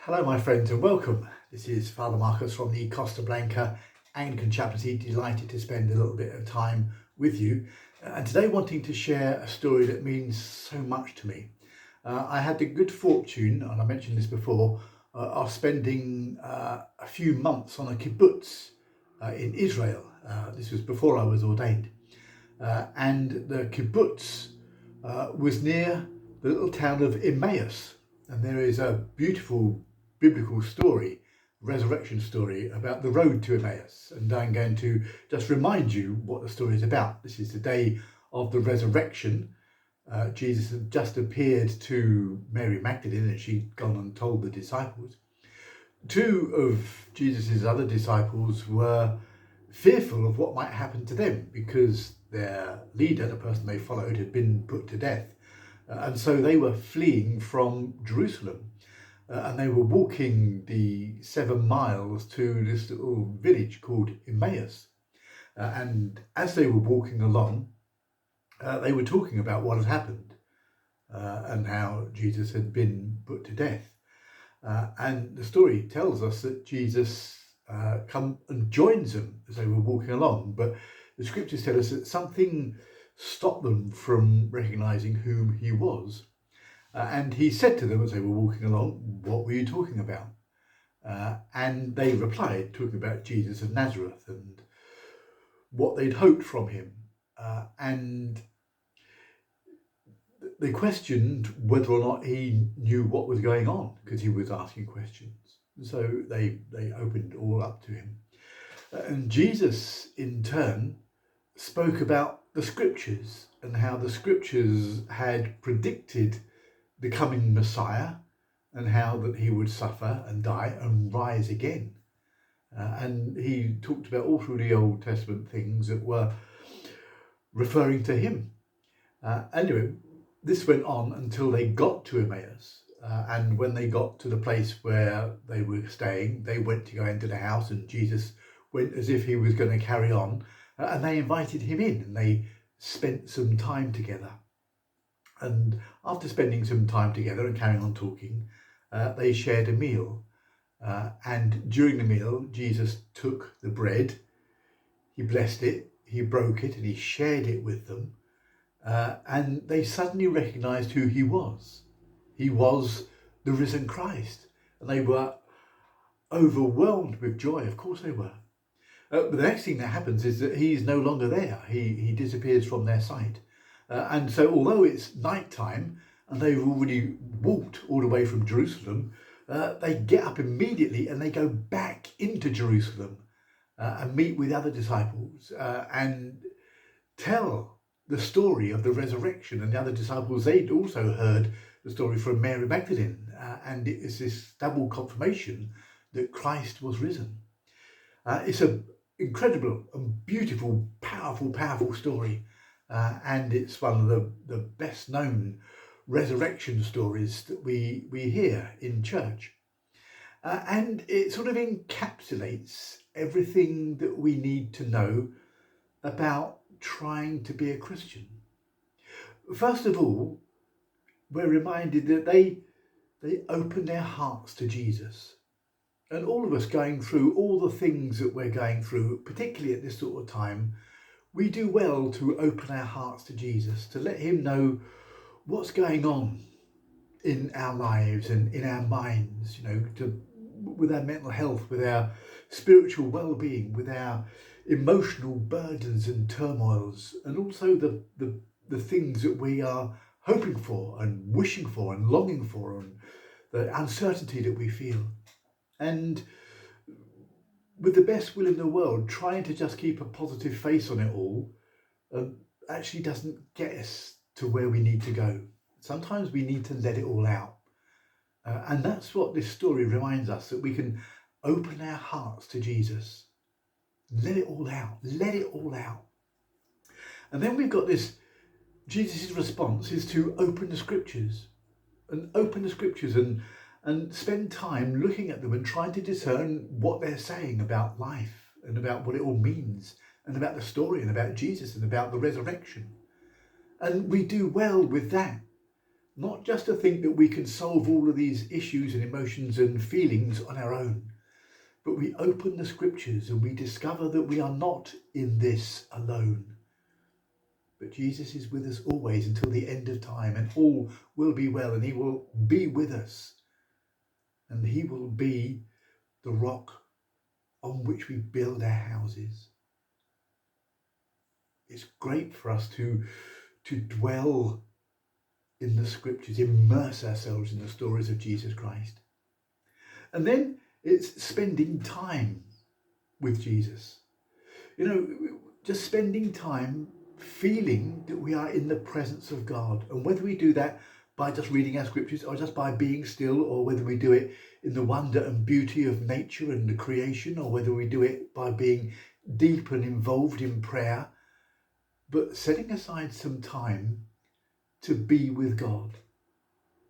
Hello, my friends, and welcome. This is Father Marcus from the Costa Blanca Anglican Chaplaincy. Delighted to spend a little bit of time with you, and today wanting to share a story that means so much to me. I had the good fortune, and I mentioned this before, of spending a few months on a kibbutz in Israel. This was before I was ordained, and the kibbutz was near the little town of Emmaus, and there is a beautiful biblical story, resurrection story, about the road to Emmaus. And I'm going to just remind you what the story is about. This is the day of the resurrection. Jesus had just appeared to Mary Magdalene, and she'd gone and told the disciples. Two of Jesus's other disciples were fearful of what might happen to them because their leader, the person they followed, had been put to death. And so they were fleeing from Jerusalem. And they were walking the 7 miles to this little village called Emmaus. And as they were walking along, they were talking about what had happened and how Jesus had been put to death. And the story tells us that Jesus come and joins them as they were walking along. But the scriptures tell us that something stopped them from recognizing whom he was. And he said to them as they were walking along, "What were you talking about?" And they replied, talking about Jesus of Nazareth and what they'd hoped from him. And they questioned whether or not he knew what was going on because he was asking questions. So they opened all up to him. And Jesus, in turn, spoke about the scriptures and how the scriptures had predicted the coming Messiah and how that he would suffer and die and rise again. And he talked about all through the Old Testament things that were referring to him. Anyway, this went on until they got to Emmaus. And when they got to the place where they were staying, they went to go into the house, and Jesus went as if he was going to carry on. And they invited him in, and they spent some time together. And after spending some time together and carrying on talking, they shared a meal. And during the meal, Jesus took the bread, he blessed it, he broke it, and he shared it with them. And they suddenly recognized who he was. He was the risen Christ. And they were overwhelmed with joy. Of course they were. But the next thing that happens is that he's no longer there. He disappears from their sight. And so although it's night time and they've already walked all the way from Jerusalem, they get up immediately and they go back into Jerusalem and meet with other disciples and tell the story of the resurrection. And the other disciples, they'd also heard the story from Mary Magdalene. And it is this double confirmation that Christ was risen. It's an incredible and beautiful, powerful story. And it's one of the best known resurrection stories that we hear in church. And it sort of encapsulates everything that we need to know about trying to be a Christian. First of all, we're reminded that they open their hearts to Jesus. And all of us going through all the things that we're going through, particularly at this sort of time, we do well to open our hearts to Jesus, to let him know what's going on in our lives and in our minds, with our mental health, with our spiritual well-being, with our emotional burdens and turmoils, and also the things that we are hoping for and wishing for and longing for, and the uncertainty that we feel. And with the best will in the world, trying to just keep a positive face on it all actually doesn't get us to where we need to go. Sometimes we need to let it all out. And that's what this story reminds us, that we can open our hearts to Jesus. Let it all out. Let it all out. And then we've got this, Jesus' response is to open the scriptures. And open the scriptures and spend time looking at them and trying to discern what they're saying about life and about what it all means and about the story and about Jesus and about the resurrection. And we do well with that. not just to think that we can solve all of these issues and emotions and feelings on our own, but we open the scriptures and we discover that we are not in this alone. But Jesus is with us always until the end of time, and all will be well, and he will be with us, and he will be the rock on which we build our houses. It's great for us to dwell in the scriptures, immerse ourselves in the stories of Jesus Christ. And then it's spending time with Jesus. Just spending time feeling that we are in the presence of God. And whether we do that by just reading our scriptures or just by being still, or whether we do it in the wonder and beauty of nature and the creation, or whether we do it by being deep and involved in prayer, but setting aside some time to be with God.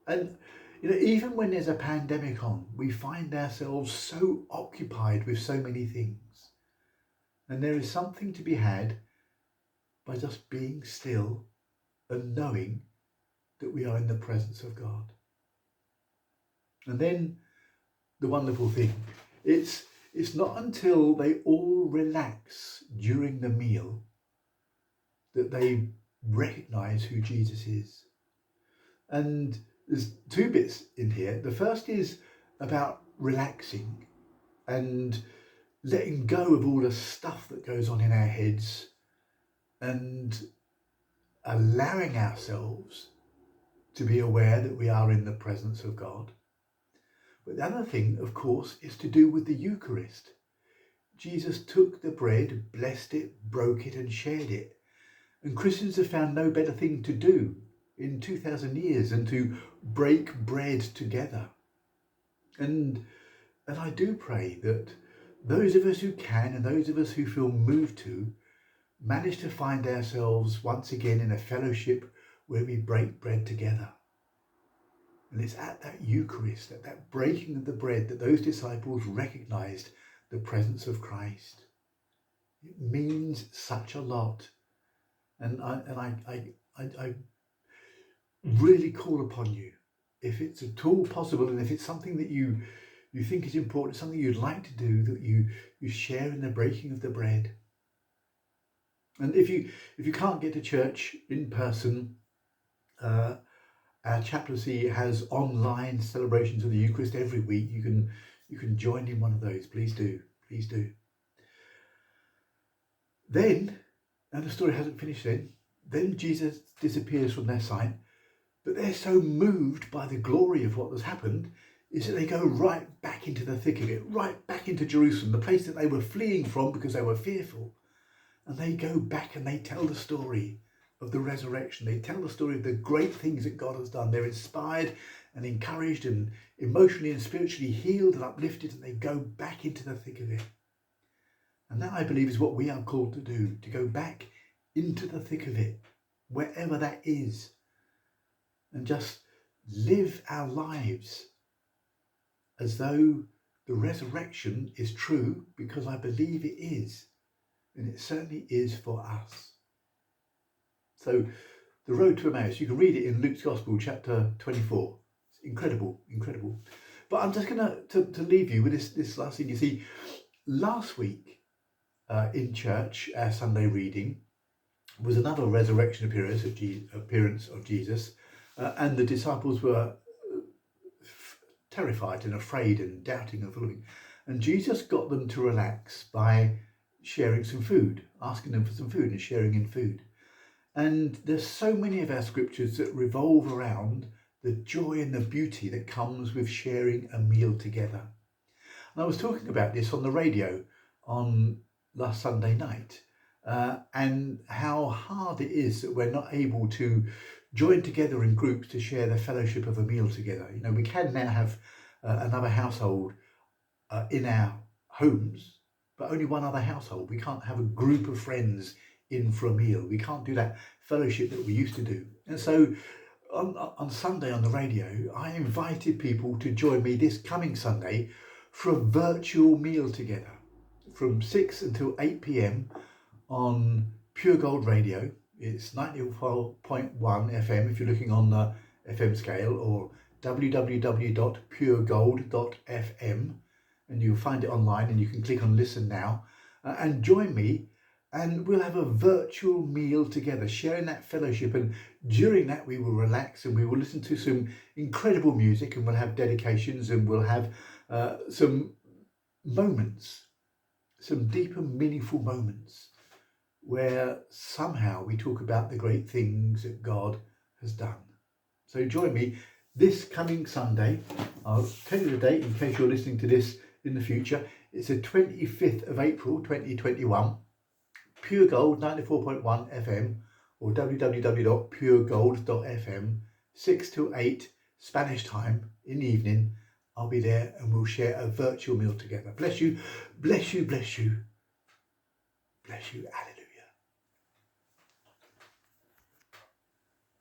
And even when there's a pandemic on, we find ourselves so occupied with so many things. And there is something to be had by just being still and knowing that we are in the presence of God. And then the wonderful thing, it's not until they all relax during the meal that they recognize who Jesus is. And there's two bits in here. The first is about relaxing and letting go of all the stuff that goes on in our heads and allowing ourselves to be aware that we are in the presence of God. But the other thing, of course, is to do with the Eucharist. Jesus took the bread, blessed it, broke it and shared it. And Christians have found no better thing to do in 2,000 years than to break bread together. And I do pray that those of us who can and those of us who feel moved to manage to find ourselves once again in a fellowship where we break bread together. And it's at that Eucharist, at that breaking of the bread, that those disciples recognized the presence of Christ. It means such a lot. And I really call upon you, if it's at all possible, and if it's something that you think is important, something you'd like to do, that you share in the breaking of the bread. And if you can't get to church in person, our chaplaincy has online celebrations of the Eucharist every week. You can join in one of those. Please do. Then, and the story hasn't finished then Jesus disappears from their sight, but they're so moved by the glory of what has happened is that they go right back into the thick of it, right back into Jerusalem, the place that they were fleeing from because they were fearful. And they go back and they tell the story of the resurrection. They tell the story of the great things that God has done. They're inspired and encouraged and emotionally and spiritually healed and uplifted, and they go back into the thick of it. And that, I believe, is what we are called to do, to go back into the thick of it, wherever that is, and just live our lives as though the resurrection is true, because I believe it is, and it certainly is for us. So the road to Emmaus, you can read it in Luke's Gospel, chapter 24. It's incredible. But I'm just going to leave you with this last thing. You see, last week in church, our Sunday reading was another resurrection appearance of Jesus, and the disciples were terrified and afraid and doubting and following. And Jesus got them to relax by sharing some food, asking them for some food and sharing in food. And there's so many of our scriptures that revolve around the joy and the beauty that comes with sharing a meal together. And I was talking about this on the radio on last Sunday night, and how hard it is that we're not able to join together in groups to share the fellowship of a meal together. We can now have another household in our homes, but only one other household. We can't have a group of friends in for a meal. We can't do that fellowship that we used to do. And so on Sunday on the radio, I invited people to join me this coming Sunday for a virtual meal together from 6 until 8 p.m. on Pure Gold Radio. It's 94.1 FM if you're looking on FM scale, or www.puregold.fm, and you'll find it online, and you can click on listen now and join me, and we'll have a virtual meal together, sharing that fellowship. And during that we will relax and we will listen to some incredible music, and we'll have dedications, and we'll have some moments, some deep and meaningful moments where somehow we talk about the great things that God has done. So join me this coming Sunday. I'll tell you the date in case you're listening to this in the future. It's the 25th of April 2021. Pure Gold 94.1 FM or www.puregold.fm, 6 to 8 Spanish time in the evening. I'll be there and we'll share a virtual meal together. Bless you, bless you, bless you, bless you, Alex.